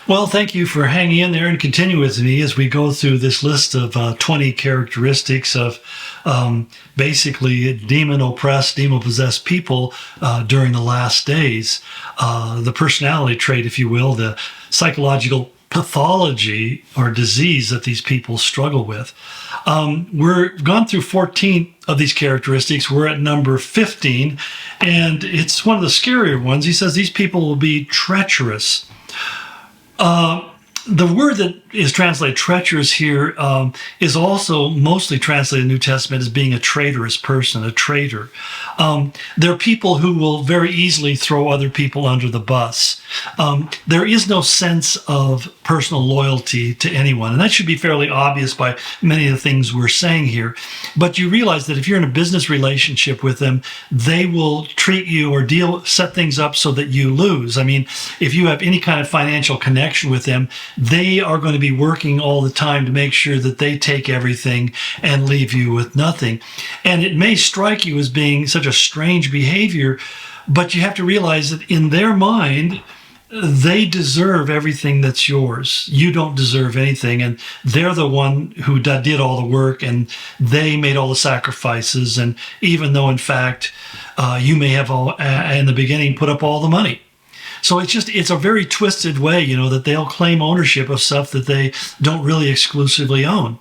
Well, thank you for hanging in there and continue with me as we go through this list of 20 characteristics of basically demon oppressed, demon possessed people during the last days. The personality trait, if you will, the psychological pathology or disease that these people struggle with. We've gone through 14 of these characteristics. We're at number 15, and it's one of the scarier ones. He says these people will be treacherous. The word that is translated treacherous here is also mostly translated in the New Testament as being a traitorous person, a traitor. They're people who will very easily throw other people under the bus. There is no sense of personal loyalty to anyone, and that should be fairly obvious by many of the things we're saying here. But you realize that if you're in a business relationship with them, they will treat you or set things up so that you lose. I mean, if you have any kind of financial connection with them, they are going to be working all the time to make sure that they take everything and leave you with nothing. And it may strike you as being such a strange behavior, but you have to realize that in their mind, they deserve everything that's yours. You don't deserve anything, and they're the one who did all the work, and they made all the sacrifices. And even though, in fact, you may have in the beginning put up all the money. So it's a very twisted way, that they'll claim ownership of stuff that they don't really exclusively own.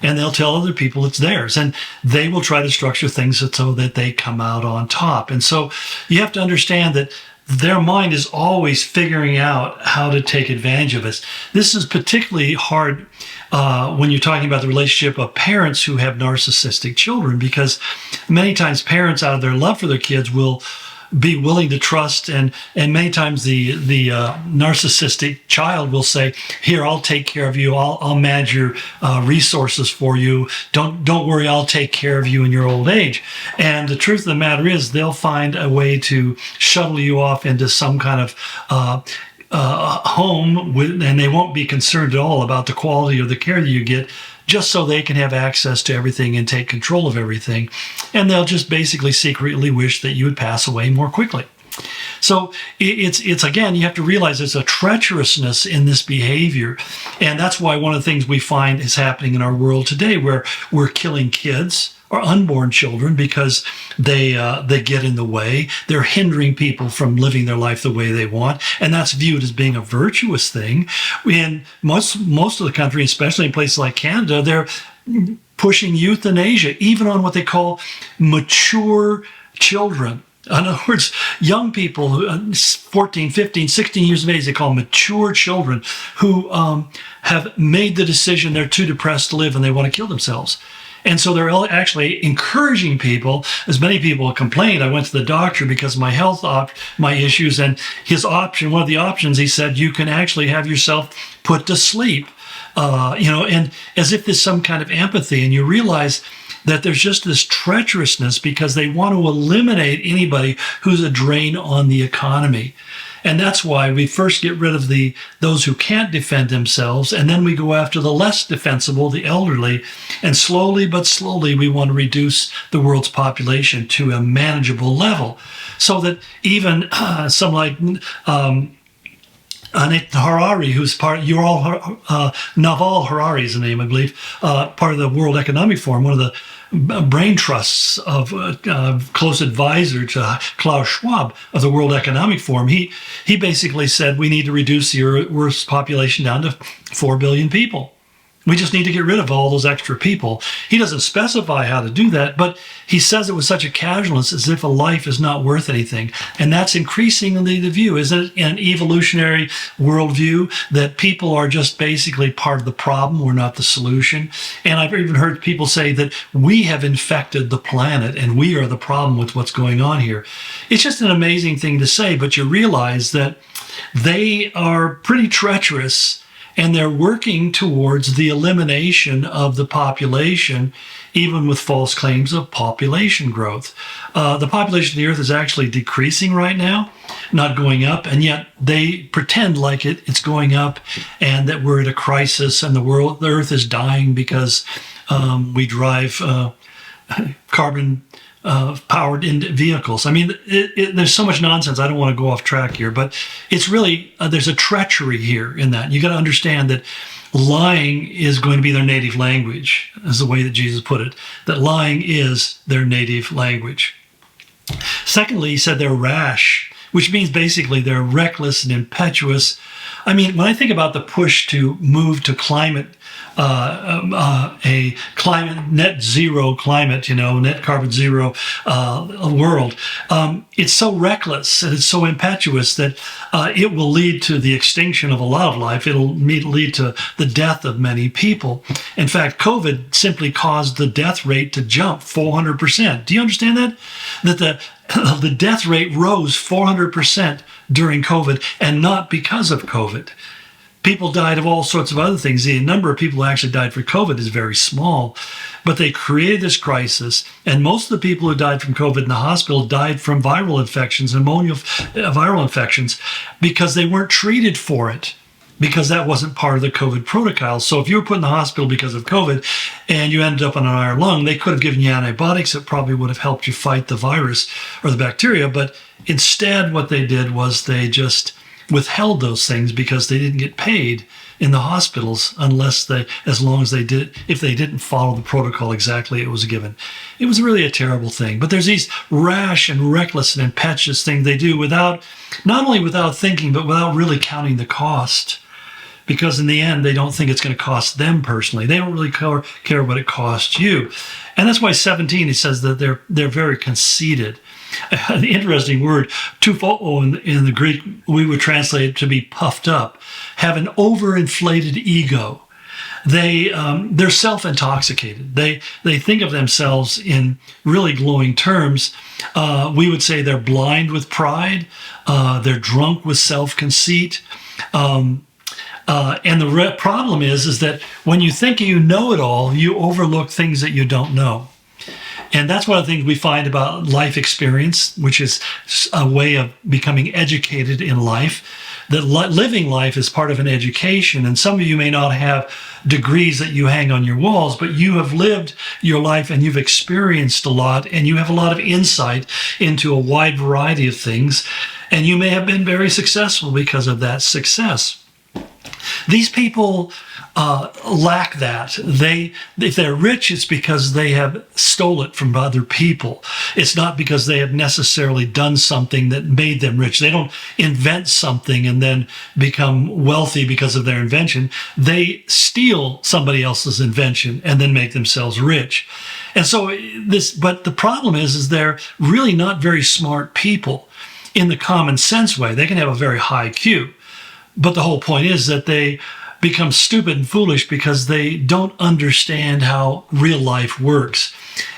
And they'll tell other people it's theirs. And they will try to structure things so that they come out on top. And so you have to understand that their mind is always figuring out how to take advantage of us. This is particularly hard when you're talking about the relationship of parents who have narcissistic children, because many times parents, out of their love for their kids, will be willing to trust, and many times the narcissistic child will say, "Here, I'll take care of you. I'll manage your resources for you. Don't worry, I'll take care of you in your old age." And the truth of the matter is, they'll find a way to shuttle you off into some kind of home, and they won't be concerned at all about the quality of the care that you get, just so they can have access to everything and take control of everything. And they'll just basically secretly wish that you would pass away more quickly. So it's again, you have to realize there's a treacherousness in this behavior. And that's why one of the things we find is happening in our world today, where we're killing kids or unborn children because they get in the way. They're hindering people from living their life the way they want, and that's viewed as being a virtuous thing. In most of the country, especially in places like Canada, they're pushing euthanasia, even on what they call mature children. In other words, young people, 14, 15, 16 years of age, they call mature children, who have made the decision they're too depressed to live and they want to kill themselves. And so they're actually encouraging people. As many people have complained, I went to the doctor because of my health, my issues, and one of the options, he said, you can actually have yourself put to sleep, and as if there's some kind of empathy. And you realize that there's just this treacherousness because they want to eliminate anybody who's a drain on the economy. And that's why we first get rid of those who can't defend themselves, and then we go after the less defensible, the elderly, and slowly but slowly we want to reduce the world's population to a manageable level, so that even some like Harari, who's Naval Harari is the name, I believe, part of the World Economic Forum, one of the brain trusts of close advisor to Klaus Schwab of the World Economic Forum. He basically said we need to reduce the Earth's population down to 4 billion people. We just need to get rid of all those extra people. He doesn't specify how to do that, but he says it with such a casualness, as if a life is not worth anything. And that's increasingly the view, isn't it? An evolutionary worldview, that people are just basically part of the problem, we're not the solution. And I've even heard people say that we have infected the planet and we are the problem with what's going on here. It's just an amazing thing to say, but you realize that they are pretty treacherous, and they're working towards the elimination of the population, even with false claims of population growth. The population of the earth is actually decreasing right now, not going up, and yet they pretend like it's going up and that we're at a crisis and the earth is dying because we drive carbon powered in vehicles. I mean, there's so much nonsense. I don't want to go off track here, but it's really, there's a treachery here in that. You got to understand that lying is going to be their native language, is the way that Jesus put it, that lying is their native language. Secondly, he said they're rash, which means basically they're reckless and impetuous. I mean, when I think about the push to move to a climate, net zero climate, net carbon zero world, it's so reckless and it's so impetuous that it will lead to the extinction of a lot of life. It'll lead to the death of many people. In fact, COVID simply caused the death rate to jump 400%. Do you understand that? That the death rate rose 400% during COVID, and not because of COVID. People died of all sorts of other things. The number of people who actually died for COVID is very small, but they created this crisis, and most of the people who died from COVID in the hospital died from viral infections, viral infections, because they weren't treated for it, because that wasn't part of the COVID protocol. So if you were put in the hospital because of COVID and you ended up on an iron lung, they could have given you antibiotics that probably would have helped you fight the virus or the bacteria, but instead what they did was they just withheld those things because they didn't get paid in the hospitals if they didn't follow the protocol exactly it was given. It was really a terrible thing. But there's these rash and reckless and impetuous things they do not only without thinking, but without really counting the cost. Because in the end, they don't think it's going to cost them personally. They don't really care what it costs you. And that's why 17, he says that they're very conceited. The interesting word, tupho in the Greek, we would translate it to be puffed up, have an overinflated ego. They're self-intoxicated. They think of themselves in really glowing terms. We would say they're blind with pride. They're drunk with self-conceit. And the problem is that when you think you know it all, you overlook things that you don't know. And that's one of the things we find about life experience, which is a way of becoming educated in life, that living life is part of an education. And some of you may not have degrees that you hang on your walls, but you have lived your life and you've experienced a lot, and you have a lot of insight into a wide variety of things. And you may have been very successful because of that success. These people lack that. If they're rich, it's because they have stole it from other people. It's not because they have necessarily done something that made them rich. They don't invent something and then become wealthy because of their invention. They steal somebody else's invention and then make themselves rich. And so but the problem is they're really not very smart people in the common sense way. They can have a very high IQ. But the whole point is that they become stupid and foolish because they don't understand how real life works.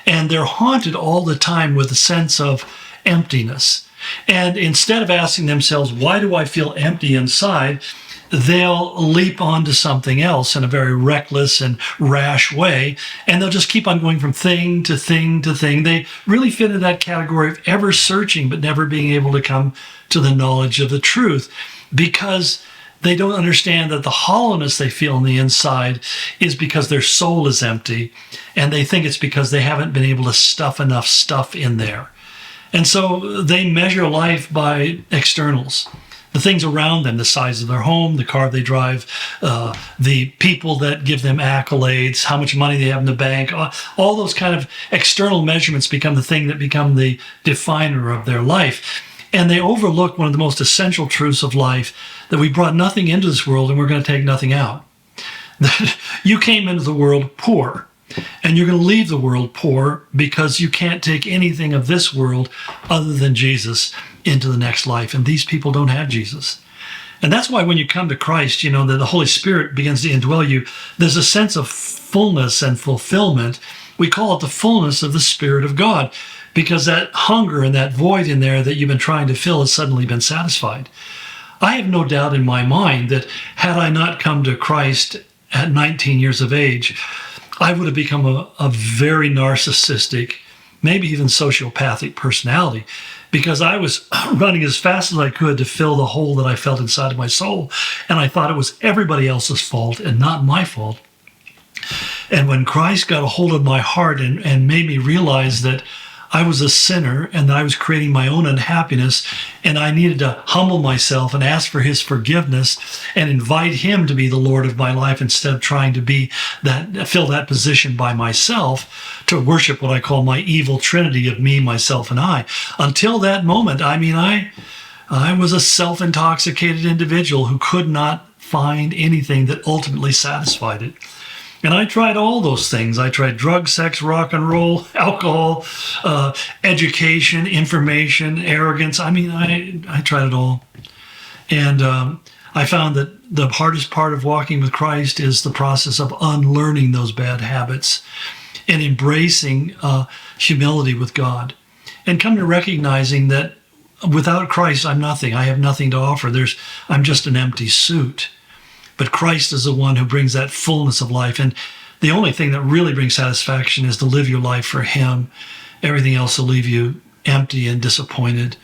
And they're haunted all the time with a sense of emptiness. And instead of asking themselves, why do I feel empty inside? They'll leap onto something else in a very reckless and rash way. And they'll just keep on going from thing to thing to thing. They really fit in that category of ever searching, but never being able to come to the knowledge of the truth, because they don't understand that the hollowness they feel on the inside is because their soul is empty, and they think it's because they haven't been able to stuff enough stuff in there. And so they measure life by externals, the things around them, the size of their home, the car they drive, the people that give them accolades, how much money they have in the bank. All those kind of external measurements become the thing that become the definer of their life. And they overlook one of the most essential truths of life, that we brought nothing into this world and we're going to take nothing out. That you came into the world poor, and you're going to leave the world poor, because you can't take anything of this world other than Jesus into the next life. And these people don't have Jesus. And that's why when you come to Christ, that the Holy Spirit begins to indwell you. There's a sense of fullness and fulfillment. We call it the fullness of the Spirit of God, because that hunger and that void in there that you've been trying to fill has suddenly been satisfied. I have no doubt in my mind that had I not come to Christ at 19 years of age, I would have become a very narcissistic, maybe even sociopathic personality, because I was running as fast as I could to fill the hole that I felt inside of my soul. And I thought it was everybody else's fault and not my fault. And when Christ got a hold of my heart and made me realize that I was a sinner and I was creating my own unhappiness, and I needed to humble myself and ask for his forgiveness and invite him to be the Lord of my life instead of trying to fill that position by myself, to worship what I call my evil trinity of me, myself, and I. Until that moment, I was a self-intoxicated individual who could not find anything that ultimately satisfied it. And I tried all those things. I tried drug, sex, rock and roll, alcohol, education, information, arrogance. I tried it all. And I found that the hardest part of walking with Christ is the process of unlearning those bad habits and embracing humility with God, and come to recognizing that without Christ, I'm nothing. I have nothing to offer. I'm just an empty suit. But Christ is the one who brings that fullness of life. And the only thing that really brings satisfaction is to live your life for him. Everything else will leave you empty and disappointed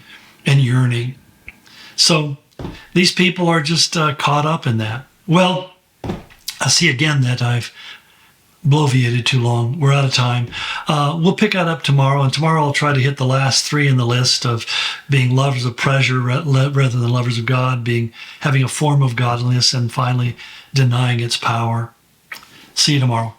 and yearning. So these people are just caught up in that. Well, I see again that I've bloviated too long. We're out of time. We'll pick that up tomorrow, and tomorrow I'll try to hit the last three in the list of being lovers of pleasure rather than lovers of God, having a form of godliness, and finally denying its power. See you tomorrow.